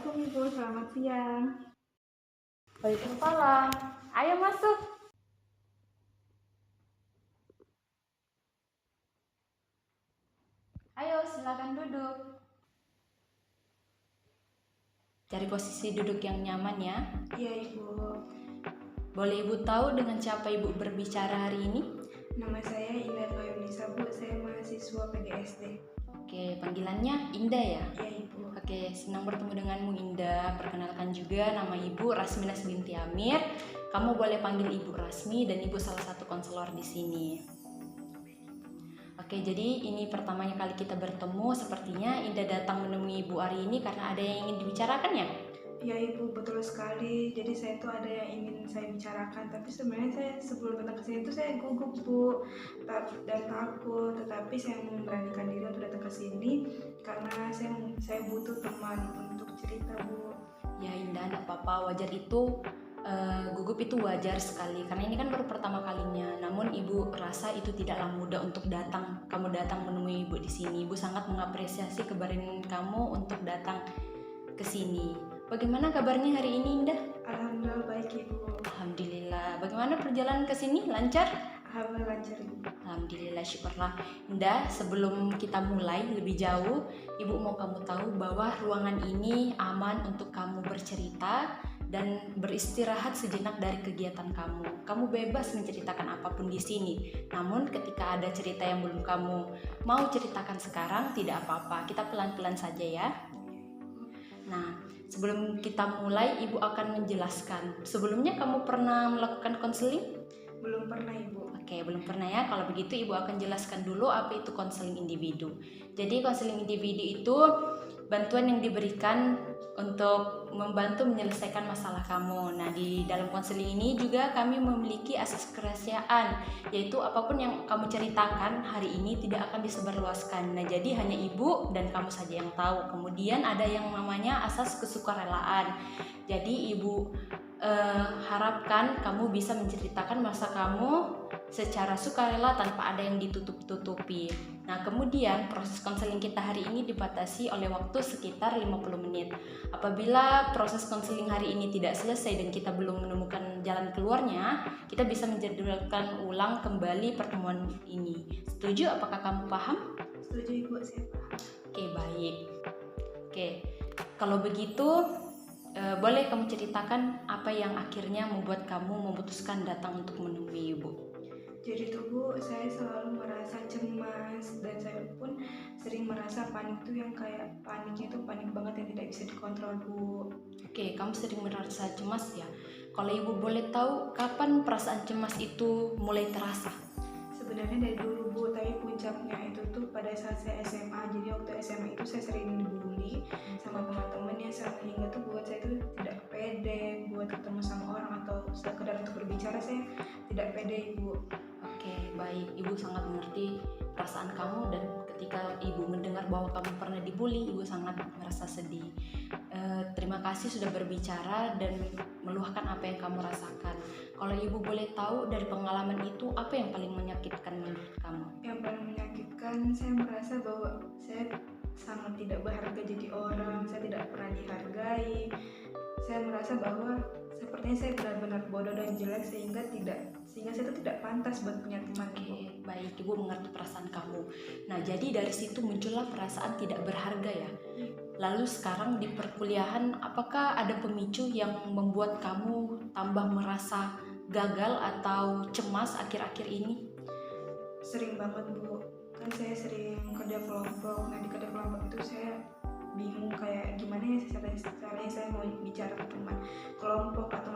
Assalamualaikum Ibu, selamat siang. Waalaikumsalam. Ayo masuk. Ayo silakan duduk. Cari posisi duduk yang nyaman ya. Iya Ibu. Boleh Ibu tahu dengan siapa Ibu berbicara hari ini? Nama saya Indah Fayunisa Bu, saya mahasiswa PGSD. Oke, panggilannya Indah ya? Iya Ibu. Oke, senang bertemu denganmu Indah. Perkenalkan juga nama Ibu Rasminas binti Amir. Kamu boleh panggil Ibu Rasmi dan Ibu salah satu konselor di sini. Oke, jadi ini pertamanya kali kita bertemu. Sepertinya Indah datang menemui Ibu hari ini karena ada yang ingin dibicarakan ya? Iya Ibu, betul sekali. Jadi saya tuh ada yang ingin saya bicarakan, tapi sebenarnya saya sebelum datang ke sini tuh saya gugup Bu dan takut. Tetapi saya memberanikan diri untuk datang ke sini karena saya butuh teman untuk cerita Bu. Ya Indah, tidak apa-apa, wajar itu. Gugup itu wajar sekali karena ini kan baru pertama kalinya. Namun Ibu rasa itu tidaklah mudah untuk kamu datang menemui Ibu di sini. Ibu sangat mengapresiasi keberanian kamu untuk datang ke sini. Bagaimana kabarnya hari ini Indah? Alhamdulillah baik Ibu. Alhamdulillah. Bagaimana perjalanan ke sini? Lancar? Alhamdulillah lancar Ibu. Alhamdulillah, syukurlah. Indah, sebelum kita mulai lebih jauh, Ibu mau kamu tahu bahwa ruangan ini aman untuk kamu bercerita dan beristirahat sejenak dari kegiatan kamu. Kamu bebas menceritakan apapun di sini. Namun ketika ada cerita yang belum kamu mau ceritakan sekarang, tidak apa-apa. Kita pelan-pelan saja ya. Nah, sebelum kita mulai, Ibu akan menjelaskan. Sebelumnya kamu pernah melakukan konseling? Belum pernah Ibu. Oke, belum pernah ya. Kalau begitu Ibu akan jelaskan dulu apa itu konseling individu. Jadi konseling individu itu bantuan yang diberikan untuk membantu menyelesaikan masalah kamu. Nah, di dalam konseling ini juga kami memiliki asas kerahasiaan, yaitu apapun yang kamu ceritakan hari ini tidak akan disebarluaskan. Nah, jadi hanya Ibu dan kamu saja yang tahu. Kemudian ada yang namanya asas kesukarelaan. Jadi Ibu harapkan kamu bisa menceritakan masa kamu secara sukarela tanpa ada yang ditutup-tutupi. Nah, kemudian proses konseling kita hari ini dibatasi oleh waktu sekitar 50 menit. Apabila proses konseling hari ini tidak selesai dan kita belum menemukan jalan keluarnya, kita bisa menjadwalkan ulang kembali pertemuan ini. Setuju? Apakah kamu paham? Setuju Ibu, saya paham. Oke, baik. Oke, kalau begitu boleh kamu ceritakan apa yang akhirnya membuat kamu memutuskan datang untuk menemui Ibu? Jadi tuh Bu, saya selalu merasa cemas dan saya pun sering merasa panik tuh yang kayak paniknya tuh panik banget yang tidak bisa dikontrol Bu. Oke, kamu sering merasa cemas ya. Kalau Ibu boleh tahu, kapan perasaan cemas itu mulai terasa? Sebenarnya dari dulu Bu, tapi puncaknya itu tuh pada saat saya SMA. Jadi waktu SMA itu saya sering dibully sama teman-teman yang sehingga tuh buat saya tuh tidak pede buat ketemu sama orang atau sekedar untuk berbicara saya tidak pede Ibu. Oke, baik. Ibu sangat mengerti perasaan kamu dan ketika Ibu mendengar bahwa kamu pernah dibully, Ibu sangat merasa sedih. Terima kasih sudah berbicara dan meluahkan apa yang kamu rasakan. Kalau Ibu boleh tahu dari pengalaman itu, apa yang paling menyakitkan menurut kamu? Yang paling menyakitkan, saya merasa bahwa saya sangat tidak berharga jadi orang, saya tidak pernah dihargai. Saya merasa bahwa sepertinya saya benar-benar bodoh dan jelek sehingga saya itu tidak pantas buat punya teman. Oke, baik, Ibu mengerti perasaan kamu. Nah, jadi dari situ muncullah perasaan tidak berharga ya. Lalu sekarang di perkuliahan, apakah ada pemicu yang membuat kamu tambah merasa gagal atau cemas akhir-akhir ini? Sering banget Bu, kan saya sering kerja kelompok. Nah di kerja kelompok itu saya bingung kayak gimana ya caranya saya mau bicara ke teman kelompok atau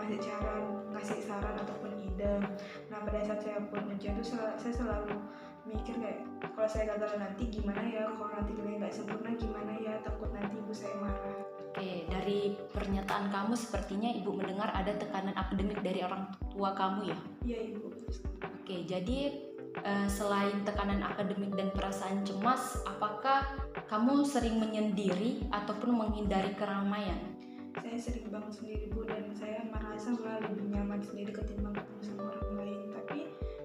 ngasih saran ataupun ide. Nah pada saat saya pun ujian itu saya selalu mikir kayak kalau saya gagal nanti gimana ya, kalau nanti nilai nggak sempurna gimana ya, takut nanti ibu saya marah. Oke, dari pernyataan kamu sepertinya Ibu mendengar ada tekanan akademik dari orang tua kamu ya? Iya Ibu. Oke, jadi selain tekanan akademik dan perasaan cemas, apakah kamu sering menyendiri ataupun menghindari keramaian? Saya sering banget sendiri Bu, dan saya merasa malah lebih nyaman sendiri ketimbang ketemu sama orang lain. Tapi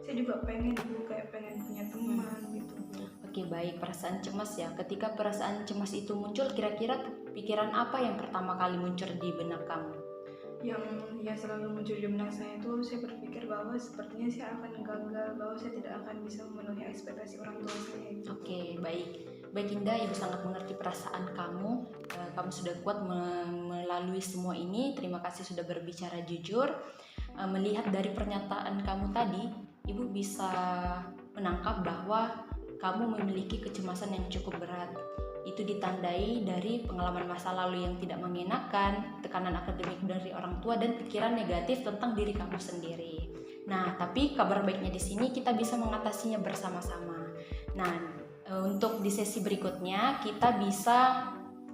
saya juga pengen Bu, kayak pengen punya teman gitu Bu. Oke, baik. Perasaan cemas ya. Ketika perasaan cemas itu muncul, kira-kira pikiran apa yang pertama kali muncul di benak kamu? Yang selalu muncul di benak saya itu, saya berpikir bahwa sepertinya saya akan gagal, bahwa saya tidak akan bisa memenuhi ekspektasi orang tua saya. Oke, baik. Baik Indah, Ibu sangat mengerti perasaan kamu. Kamu sudah kuat melalui semua ini. Terima kasih sudah berbicara jujur. Melihat dari pernyataan kamu tadi, Ibu bisa menangkap bahwa kamu memiliki kecemasan yang cukup berat. Itu ditandai dari pengalaman masa lalu yang tidak mengenakan, tekanan akademik dari orang tua, dan pikiran negatif tentang diri kamu sendiri. Nah, tapi kabar baiknya di sini kita bisa mengatasinya bersama-sama. Nah, untuk di sesi berikutnya kita bisa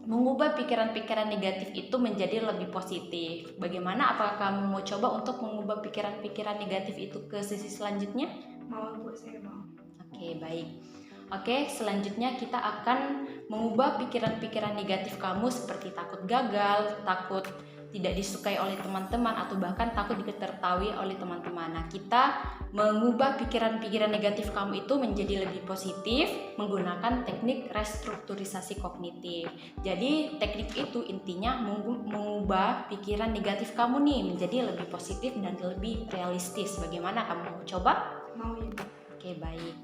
mengubah pikiran-pikiran negatif itu menjadi lebih positif. Bagaimana? Apakah kamu mau coba untuk mengubah pikiran-pikiran negatif itu ke sesi selanjutnya? Mau Bu, saya mau. Oke, baik. Oke, selanjutnya kita akan mengubah pikiran-pikiran negatif kamu seperti takut gagal, takut tidak disukai oleh teman-teman, atau bahkan takut ditertawahi oleh teman-teman. Nah, kita mengubah pikiran-pikiran negatif kamu itu menjadi lebih positif menggunakan teknik restrukturisasi kognitif. Jadi, teknik itu intinya mengubah pikiran negatif kamu nih menjadi lebih positif dan lebih realistis. Bagaimana, kamu mau coba? Mau ya Bu. Oke, baik.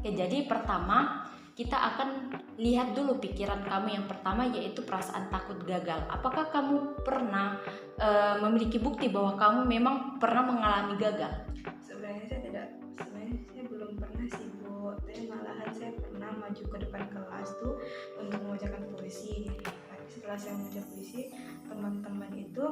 Oke, jadi pertama kita akan lihat dulu pikiran kamu yang pertama, yaitu perasaan takut gagal. Apakah kamu pernah memiliki bukti bahwa kamu memang pernah mengalami gagal? Sebenarnya saya belum pernah sih Bu. Tapi malahan saya pernah maju ke depan kelas tuh untuk mengucapkan puisi. Tapi setelah saya mengucapkan puisi, teman-teman itu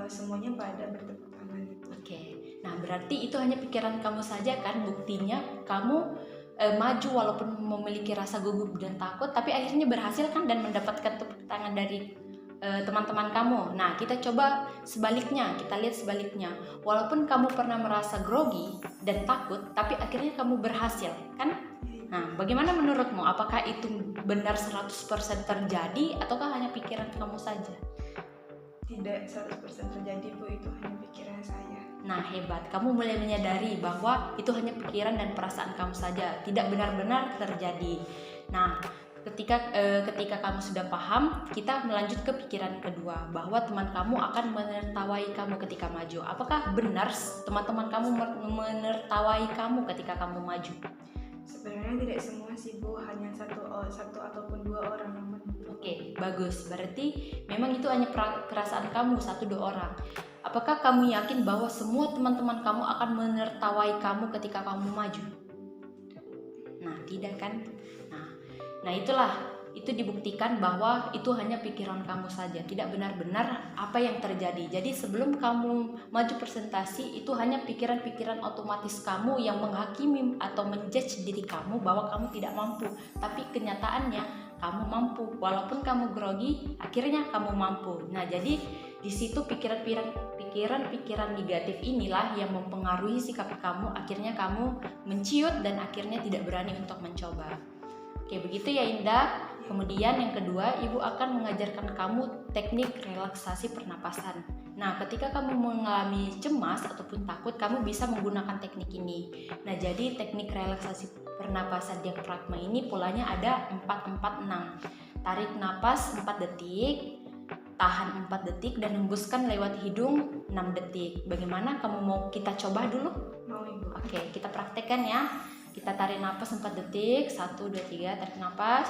semuanya pada bertepuk tangan gitu. Oke, nah berarti itu hanya pikiran kamu saja kan? Buktinya kamu maju walaupun memiliki rasa gugup dan takut, tapi akhirnya berhasil kan dan mendapatkan tepuk tangan dari teman-teman kamu. Nah, kita coba sebaliknya, kita lihat sebaliknya. Walaupun kamu pernah merasa grogi dan takut, tapi akhirnya kamu berhasil kan? Nah, bagaimana menurutmu? Apakah itu benar 100% terjadi ataukah hanya pikiran kamu saja? Tidak 100% terjadi Bu, itu hanya pikiran saya. Nah, hebat. Kamu mulai menyadari bahwa itu hanya pikiran dan perasaan kamu saja, tidak benar-benar terjadi. Nah, ketika kamu sudah paham, kita melanjut ke pikiran kedua, bahwa teman kamu akan menertawai kamu ketika maju. Apakah benar teman-teman kamu menertawai kamu ketika kamu maju? Sebenarnya tidak semua sih Bu, hanya satu ataupun dua orang yang mendukung. Oke, bagus. Berarti memang itu hanya perasaan kamu, 1-2 orang. Apakah kamu yakin bahwa semua teman-teman kamu akan menertawai kamu ketika kamu maju? Nah, tidak kan? Nah, itu dibuktikan bahwa itu hanya pikiran kamu saja, tidak benar-benar apa yang terjadi. Jadi sebelum kamu maju presentasi, itu hanya pikiran-pikiran otomatis kamu yang menghakimi atau menjudge diri kamu bahwa kamu tidak mampu. Tapi kenyataannya kamu mampu, walaupun kamu grogi, akhirnya kamu mampu. Nah, jadi di situ pikiran-pikiran negatif inilah yang mempengaruhi sikap kamu. Akhirnya kamu menciut dan akhirnya tidak berani untuk mencoba. Oke, begitu ya Indah. Kemudian yang kedua, Ibu akan mengajarkan kamu teknik relaksasi pernapasan. Nah, ketika kamu mengalami cemas ataupun takut, kamu bisa menggunakan teknik ini. Nah, jadi teknik relaksasi pernapasan diafragma ini polanya ada 4-4-6. Tarik napas 4 detik, tahan 4 detik, dan hembuskan lewat hidung 6 detik. Bagaimana, kamu mau kita coba dulu? Mau Ibu. Oke, kita praktekkan ya. Kita tarik napas 4 detik, 1, 2, 3, tarik napas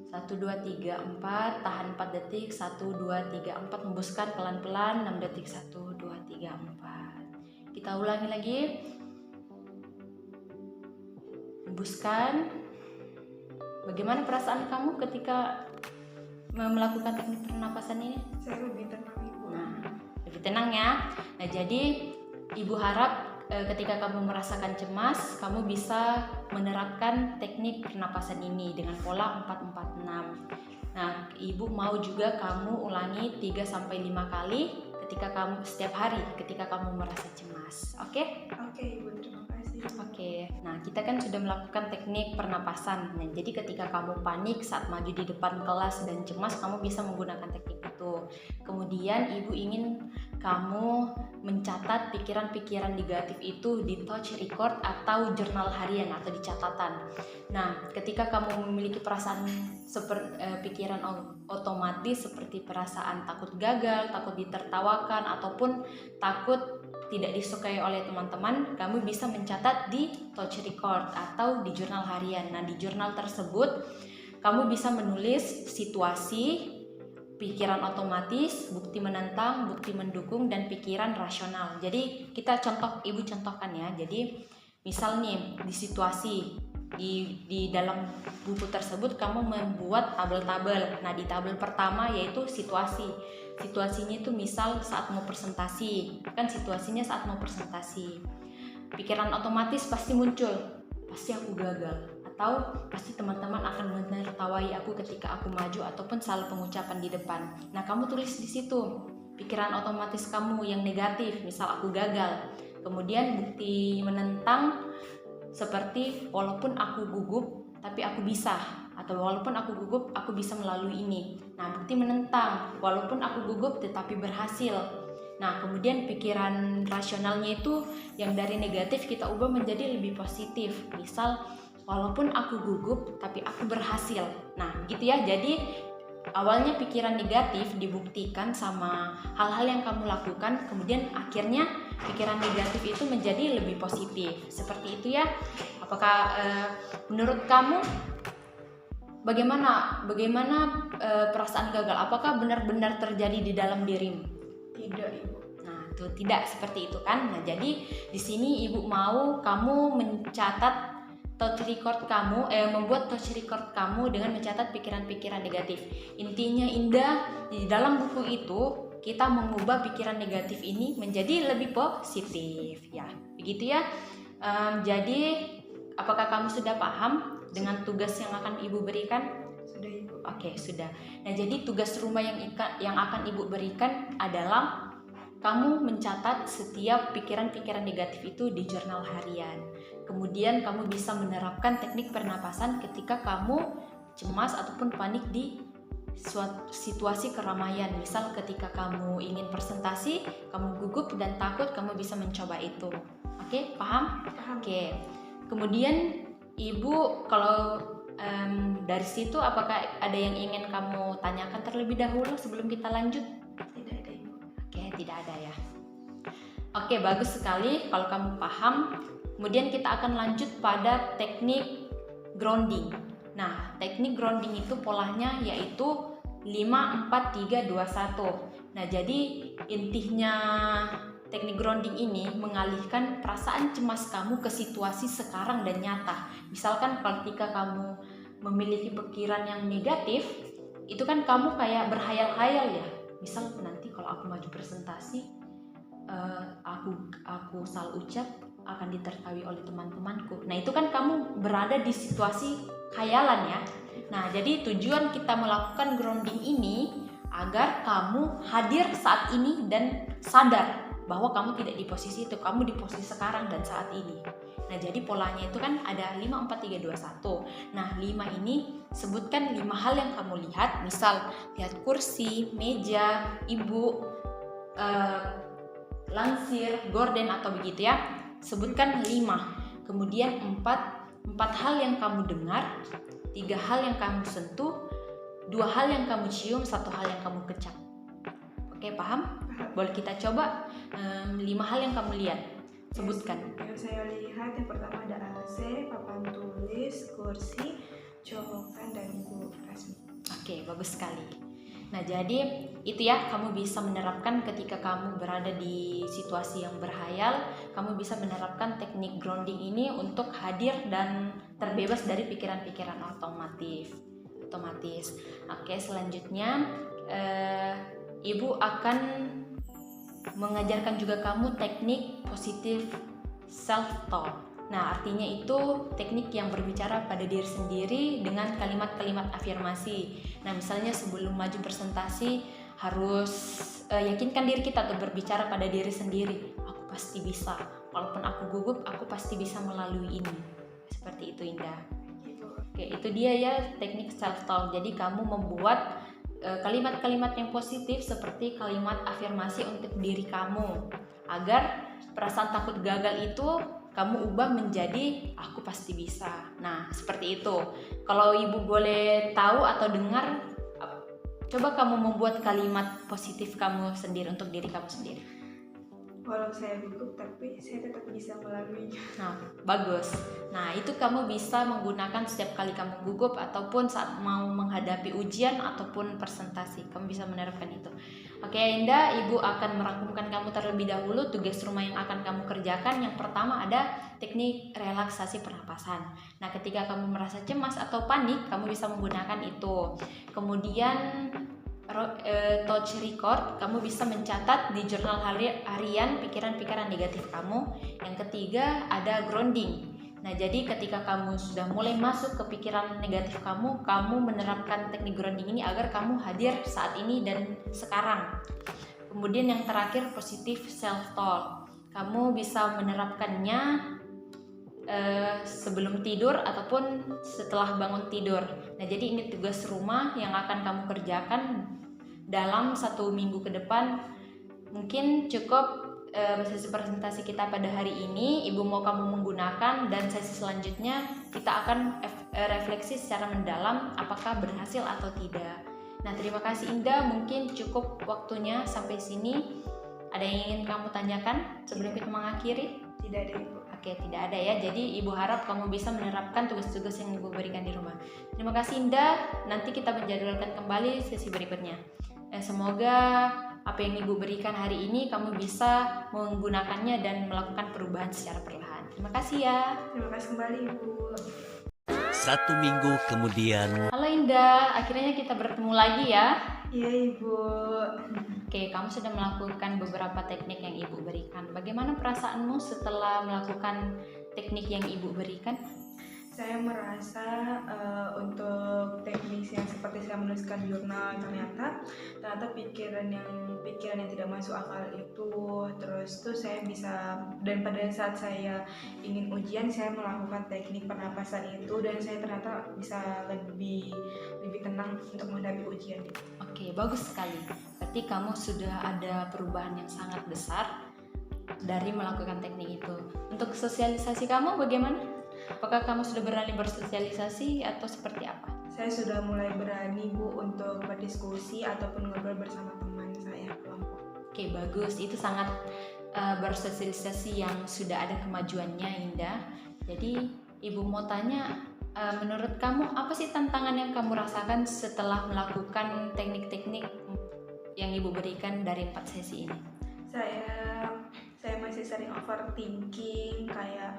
1, 2, 3, 4, tahan 4 detik, 1, 2, 3, 4, hembuskan pelan-pelan 6 detik, 1, 2, 3, 4. Kita ulangi lagi. Hembuskan. Bagaimana perasaan kamu ketika melakukan teknik pernapasan ini? Saya lebih tenang Ibu. Nah, lebih tenang ya. Nah, jadi Ibu harap ketika kamu merasakan cemas, kamu bisa menerapkan teknik pernapasan ini dengan pola 4-4-6. Nah, Ibu mau juga kamu ulangi 3-5 kali setiap hari ketika kamu merasa cemas. Oke? Oke Ibu, terima kasih. Oke, nah kita kan sudah melakukan teknik pernapasan. Nah, jadi ketika kamu panik saat maju di depan kelas dan cemas, kamu bisa menggunakan teknik itu. Kemudian ibu ingin kamu mencatat pikiran-pikiran negatif itu di touch record atau jurnal harian atau di catatan. Nah, ketika kamu memiliki perasaan pikiran otomatis seperti perasaan takut gagal, takut ditertawakan, ataupun takut tidak disukai oleh teman-teman, kamu bisa mencatat di touch record atau di jurnal harian. Nah, di jurnal tersebut kamu bisa menulis situasi, pikiran otomatis, bukti menentang, bukti mendukung, dan pikiran rasional. Jadi kita ibu contohkan ya. Jadi misal nih di situasi di dalam buku tersebut kamu membuat tabel-tabel. Nah, di tabel pertama yaitu situasi. Situasinya itu misal saat mau presentasi, kan situasinya saat mau presentasi. Pikiran otomatis pasti muncul, pasti aku gagal, atau pasti teman-teman akan menertawai aku ketika aku maju ataupun salah pengucapan di depan. Nah, kamu tulis di situ pikiran otomatis kamu yang negatif, misal aku gagal. Kemudian bukti menentang seperti walaupun aku gugup tapi aku bisa, atau walaupun aku gugup aku bisa melalui ini. Nah, bukti menentang, walaupun aku gugup tetapi berhasil. Nah, kemudian pikiran rasionalnya itu yang dari negatif kita ubah menjadi lebih positif. Misal, walaupun aku gugup tapi aku berhasil. Nah, gitu ya. Jadi awalnya pikiran negatif dibuktikan sama hal-hal yang kamu lakukan, kemudian akhirnya pikiran negatif itu menjadi lebih positif. Seperti itu ya. Apakah menurut kamu bagaimana perasaan gagal? Apakah benar-benar terjadi di dalam dirimu? Tidak, Ibu. Nah, itu tidak seperti itu kan. Nah, jadi di sini Ibu mau kamu mencatat touch record kamu, membuat touch record kamu dengan mencatat pikiran-pikiran negatif. Intinya Indah, di dalam buku itu kita mengubah pikiran negatif ini menjadi lebih positif ya. Begitu ya. Jadi apakah kamu sudah paham dengan tugas yang akan Ibu berikan? Sudah, Ibu. Oke, sudah. Nah, jadi tugas rumah yang akan Ibu berikan adalah kamu mencatat setiap pikiran-pikiran negatif itu di jurnal harian. Kemudian kamu bisa menerapkan teknik pernapasan ketika kamu cemas ataupun panik di suatu situasi keramaian. Misal ketika kamu ingin presentasi, kamu gugup dan takut, kamu bisa mencoba itu. Oke, paham? Paham. Oke. Kemudian Ibu kalau dari situ apakah ada yang ingin kamu tanyakan terlebih dahulu sebelum kita lanjut? Tidak ada, Ibu. Oke, tidak ada ya. Oke, bagus sekali kalau kamu paham. Kemudian kita akan lanjut pada teknik grounding. Nah, teknik grounding itu polanya yaitu 5, 4, 3, 2, 1. Nah, jadi intinya teknik grounding ini mengalihkan perasaan cemas kamu ke situasi sekarang dan nyata. Misalkan ketika kamu memiliki pikiran yang negatif, itu kan kamu kayak berhayal-hayal ya. Misal nanti kalau aku maju presentasi, aku salah ucap akan ditertawi oleh teman-temanku. Nah, itu kan kamu berada di situasi khayalan ya. Nah, jadi tujuan kita melakukan grounding ini agar kamu hadir saat ini dan sadar bahwa kamu tidak di posisi itu, kamu di posisi sekarang dan saat ini. Nah, jadi polanya itu kan ada 5, 4, 3, 2, 1. Nah, 5 ini sebutkan 5 hal yang kamu lihat. Misal, lihat kursi, meja, ibu, langsir, gorden atau begitu ya. Sebutkan 5. Kemudian 4 hal yang kamu dengar, 3 hal yang kamu sentuh, 2 hal yang kamu cium, 1 hal yang kamu kecap. Oke, paham? Boleh kita coba 5 hal yang kamu lihat. Sebutkan. Yang saya lihat yang pertama ada AC, papan tulis, kursi, colokan, dan buku resmi. Oke, bagus sekali. Nah, jadi itu ya, kamu bisa menerapkan ketika kamu berada di situasi yang berhayal, kamu bisa menerapkan teknik grounding ini untuk hadir dan terbebas dari pikiran-pikiran otomatis. Oke, selanjutnya Ibu akan mengajarkan juga kamu teknik positive self-talk. Nah, artinya itu teknik yang berbicara pada diri sendiri dengan kalimat-kalimat afirmasi. Nah, misalnya sebelum maju presentasi harus yakinkan diri kita untuk berbicara pada diri sendiri. Aku pasti bisa, walaupun aku gugup, aku pasti bisa melalui ini. Seperti itu, Indah. Gitu. Oke, itu dia ya teknik self talk. Jadi kamu membuat kalimat-kalimat yang positif seperti kalimat afirmasi untuk diri kamu, agar perasaan takut gagal itu kamu ubah menjadi aku pasti bisa. Nah, seperti itu. Kalau ibu boleh tahu atau dengar, coba kamu membuat kalimat positif kamu sendiri untuk diri kamu sendiri. Walau saya gugup, tapi saya tetap bisa melaluinya. Nah, bagus. Nah, itu kamu bisa menggunakan setiap kali kamu gugup ataupun saat mau menghadapi ujian ataupun presentasi. Kamu bisa menerapkan itu. Oke, Indah, Ibu akan merangkumkan kamu terlebih dahulu tugas rumah yang akan kamu kerjakan. Yang pertama ada teknik relaksasi pernapasan. Nah, ketika kamu merasa cemas atau panik, kamu bisa menggunakan itu. Kemudian touch record, kamu bisa mencatat di jurnal harian pikiran-pikiran negatif kamu. Yang ketiga ada grounding. Nah, jadi ketika kamu sudah mulai masuk ke pikiran negatif kamu menerapkan teknik grounding ini agar kamu hadir saat ini dan sekarang. Kemudian yang terakhir positive self talk. Kamu bisa menerapkannya sebelum tidur ataupun setelah bangun tidur. Nah, jadi ini tugas rumah yang akan kamu kerjakan dalam 1 minggu ke depan. Mungkin cukup sesi presentasi kita pada hari ini. Ibu mau kamu menggunakan, dan sesi selanjutnya kita akan refleksi secara mendalam apakah berhasil atau tidak. Nah, terima kasih Indah, mungkin cukup waktunya sampai sini. Ada yang ingin kamu tanyakan sebelum kita mengakhiri? Tidak ada, Ibu. Oke, tidak ada ya. Jadi Ibu harap kamu bisa menerapkan tugas-tugas yang Ibu berikan di rumah. Terima kasih Indah. Nanti kita menjadwalkan kembali sesi berikutnya. Semoga apa yang Ibu berikan hari ini kamu bisa menggunakannya dan melakukan perubahan secara perlahan. Terima kasih ya. Terima kasih kembali, Ibu. 1 minggu kemudian. Halo Indah, akhirnya kita bertemu lagi ya. Iya, Ibu. Oke, kamu sudah melakukan beberapa teknik yang Ibu berikan. Bagaimana perasaanmu setelah melakukan teknik yang Ibu berikan? Saya merasa untuk teknis yang seperti saya menuliskan di jurnal, ternyata pikiran yang tidak masuk akal itu, terus tuh saya bisa, dan pada saat saya ingin ujian saya melakukan teknik pernapasan itu, dan saya ternyata bisa lebih tenang untuk menghadapi ujian itu. Oke, bagus sekali. Berarti kamu sudah ada perubahan yang sangat besar dari melakukan teknik itu. Untuk sosialisasi kamu bagaimana? Apakah kamu sudah berani bersosialisasi atau seperti apa? Saya sudah mulai berani, Bu, untuk berdiskusi ataupun ngobrol bersama teman saya kelompok. Oke, bagus. Itu sangat bersosialisasi yang sudah ada kemajuannya, Indah. Jadi, Ibu mau tanya, menurut kamu apa sih tantangan yang kamu rasakan setelah melakukan teknik-teknik yang Ibu berikan dari 4 sesi ini? Saya masih sering overthinking, kayak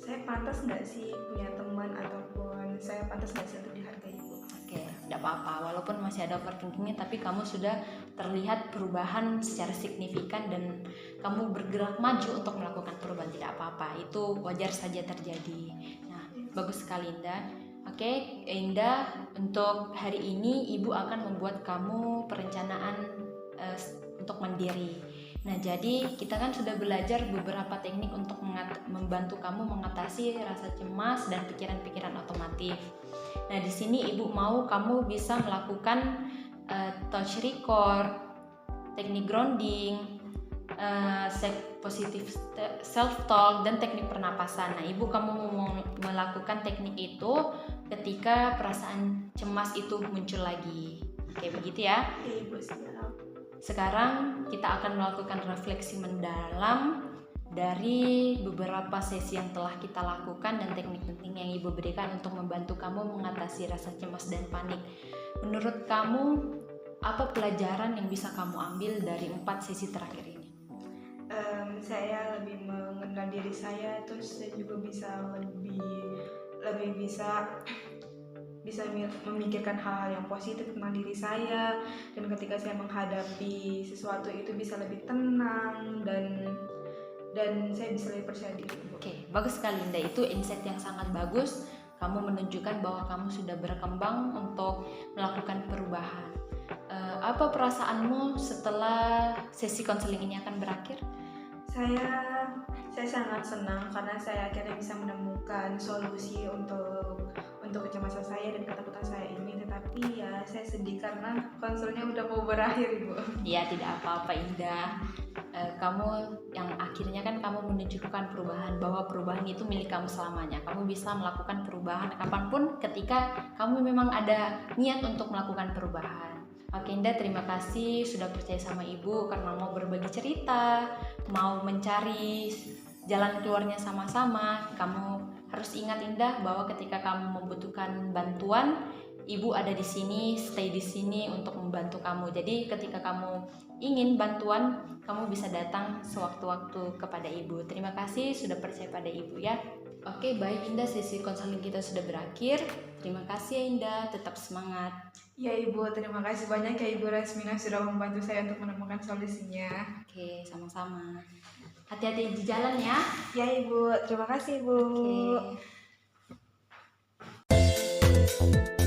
saya pantas nggak sih punya teman, ataupun saya pantas nggak sih untuk dihargai, Bu? Oke, tidak apa-apa. Walaupun masih ada overthinkingnya, tapi kamu sudah terlihat perubahan secara signifikan dan kamu bergerak maju untuk melakukan perubahan. Tidak apa-apa, itu wajar saja terjadi. Nah, bagus sekali Indah. Oke, Indah, untuk hari ini Ibu akan membuat kamu perencanaan untuk mandiri. Nah, jadi kita kan sudah belajar beberapa teknik untuk membantu kamu mengatasi rasa cemas dan pikiran-pikiran otomatis. Nah, di sini Ibu mau kamu bisa melakukan touch record, teknik grounding, positive self talk, dan teknik pernapasan. Nah, Ibu kamu mau melakukan teknik itu ketika perasaan cemas itu muncul lagi. Oke, begitu ya. Oke, Ibu, siap. Sekarang kita akan melakukan refleksi mendalam dari beberapa sesi yang telah kita lakukan dan teknik penting yang Ibu berikan untuk membantu kamu mengatasi rasa cemas dan panik. Menurut kamu, apa pelajaran yang bisa kamu ambil dari 4 sesi terakhir ini? Saya lebih mengenal diri saya, terus saya juga bisa lebih bisa memikirkan hal-hal yang positif tentang diri saya, dan ketika saya menghadapi sesuatu itu bisa lebih tenang, dan saya bisa lebih percaya diri. Oke, bagus sekali Indah. Itu insight yang sangat bagus. Kamu menunjukkan bahwa kamu sudah berkembang untuk melakukan perubahan. Apa perasaanmu setelah sesi konseling ini akan berakhir? Saya Saya sangat senang karena saya akhirnya bisa menemukan solusi untuk kecemasan saya dan ketakutan saya ini. Tetapi ya saya sedih karena konselnya udah mau berakhir, Ibu. Ya tidak apa-apa Indah. Kamu yang akhirnya kan kamu menunjukkan perubahan, bahwa perubahan itu milik kamu selamanya. Kamu bisa melakukan perubahan kapanpun ketika kamu memang ada niat untuk melakukan perubahan. Oke Indah, terima kasih sudah percaya sama Ibu karena mau berbagi cerita, mau mencari jalan keluarnya sama-sama. Kamu harus ingat Indah bahwa ketika kamu membutuhkan bantuan, Ibu ada di sini, stay di sini untuk membantu kamu. Jadi ketika kamu ingin bantuan, kamu bisa datang sewaktu-waktu kepada Ibu. Terima kasih sudah percaya pada Ibu ya. Oke, baik Indah, sesi konseling kita sudah berakhir. Terima kasih ya Indah, tetap semangat. Ya Ibu, terima kasih banyak ya Ibu Rasmina sudah membantu saya untuk menemukan solusinya. Oke, sama-sama. Hati-hati di jalan ya. Ya Ibu, terima kasih Ibu. Oke.